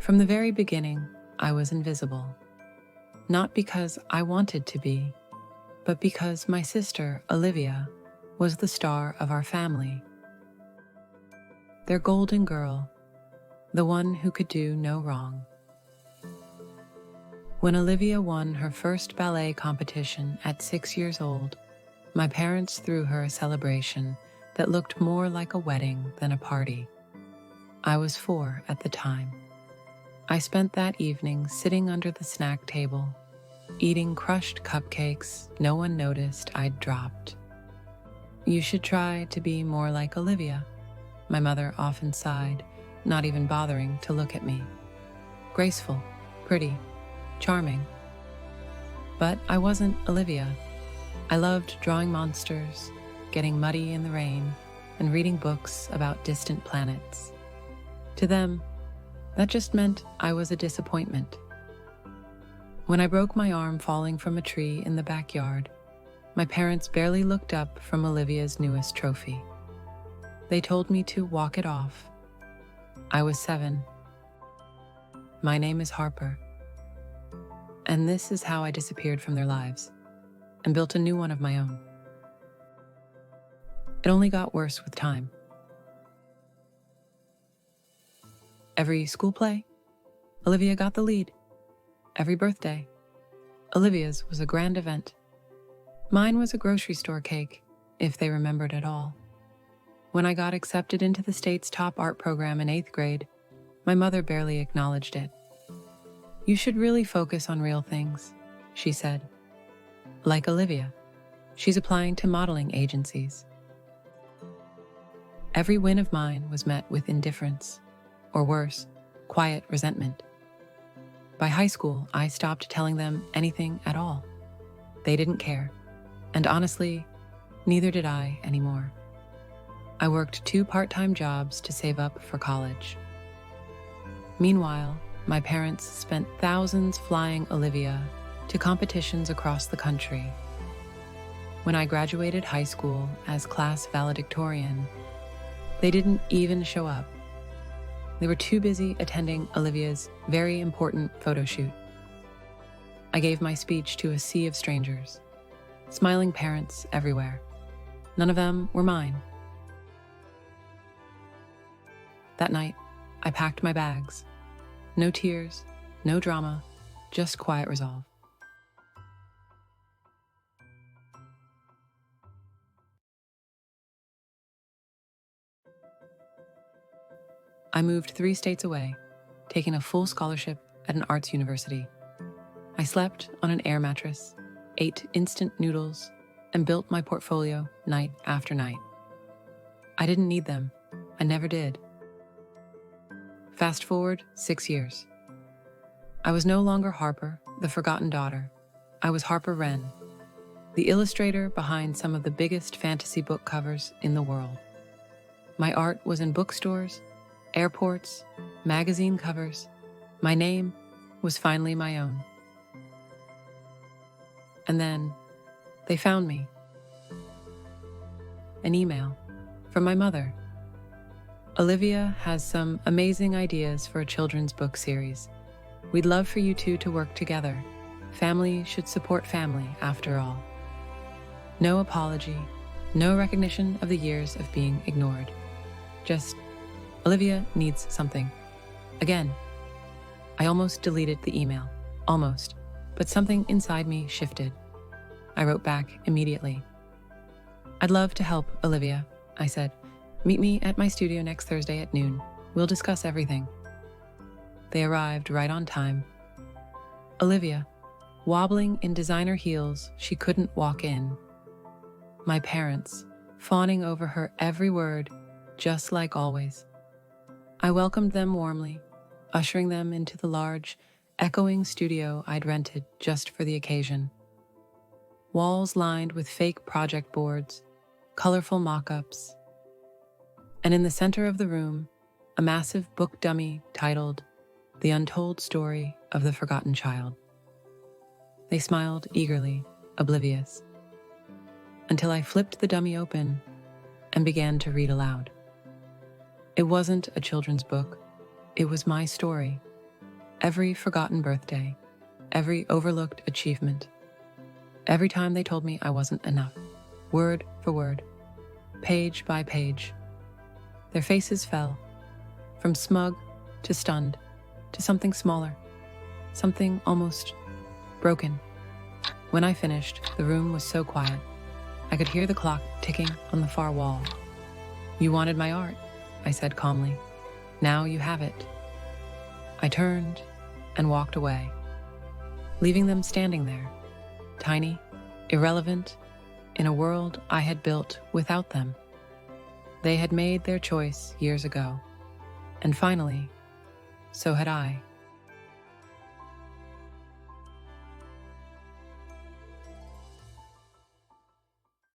From the very beginning, I was invisible. Not because I wanted to be, but because my sister, Olivia, was the star of our family. Their golden girl, the one who could do no wrong. When Olivia won her first ballet competition at 6 years old, my parents threw her a celebration that looked more like a wedding than a party. I was 4 at the time. I spent that evening sitting under the snack table, eating crushed cupcakes no one noticed I'd dropped. "You should try to be more like Olivia," my mother often sighed, not even bothering to look at me. Graceful, pretty, charming. But I wasn't Olivia. I loved drawing monsters, getting muddy in the rain, and reading books about distant planets. To them, that just meant I was a disappointment. When I broke my arm falling from a tree in the backyard, my parents barely looked up from Olivia's newest trophy. They told me to walk it off. I was 7. My name is Harper. And this is how I disappeared from their lives and built a new one of my own. It only got worse with time. Every school play, Olivia got the lead. Every birthday, Olivia's was a grand event. Mine was a grocery store cake, if they remembered at all. When I got accepted into the state's top art program in 8th grade, my mother barely acknowledged it. "You should really focus on real things," she said. Like Olivia, she's applying to modeling agencies. Every win of mine was met with indifference, or worse, quiet resentment. By high school, I stopped telling them anything at all. They didn't care, and honestly, neither did I anymore. I worked 2 part-time jobs to save up for college. Meanwhile, my parents spent thousands flying Olivia to competitions across the country. When I graduated high school as class valedictorian, they didn't even show up. They were too busy attending Olivia's very important photo shoot. I gave my speech to a sea of strangers, smiling parents everywhere. None of them were mine. That night, I packed my bags. No tears, no drama, just quiet resolve. I moved 3 states away, taking a full scholarship at an arts university. I slept on an air mattress, ate instant noodles, and built my portfolio night after night. I didn't need them. I never did. Fast forward 6 years. I was no longer Harper, the forgotten daughter. I was Harper Wren, the illustrator behind some of the biggest fantasy book covers in the world. My art was in bookstores, airports, magazine covers. My name was finally my own. And then they found me. An email from my mother. "Olivia has some amazing ideas for a children's book series. We'd love for you two to work together. Family should support family, after all." No apology, no recognition of the years of being ignored. Just, Olivia needs something. Again. I almost deleted the email. Almost. But something inside me shifted. I wrote back immediately. "I'd love to help, Olivia," I said. "Meet me at my studio next Thursday at noon. We'll discuss everything." They arrived right on time. Olivia, wobbling in designer heels she couldn't walk in. My parents, fawning over her every word, just like always. I welcomed them warmly, ushering them into the large, echoing studio I'd rented just for the occasion. Walls lined with fake project boards, colorful mock-ups, and in the center of the room, a massive book dummy titled "The Untold Story of the Forgotten Child." They smiled eagerly, oblivious, until I flipped the dummy open and began to read aloud. It wasn't a children's book. It was my story, Every forgotten birthday, every overlooked achievement, every time they told me I wasn't enough, word for word, page by page. Their faces fell, from smug to stunned, to something smaller, something almost broken. When I finished, the room was so quiet. I could hear the clock ticking on the far wall. "You wanted my art," I said calmly. "Now you have it." I turned and walked away, leaving them standing there, tiny, irrelevant, in a world I had built without them. They had made their choice years ago, and finally, so had I.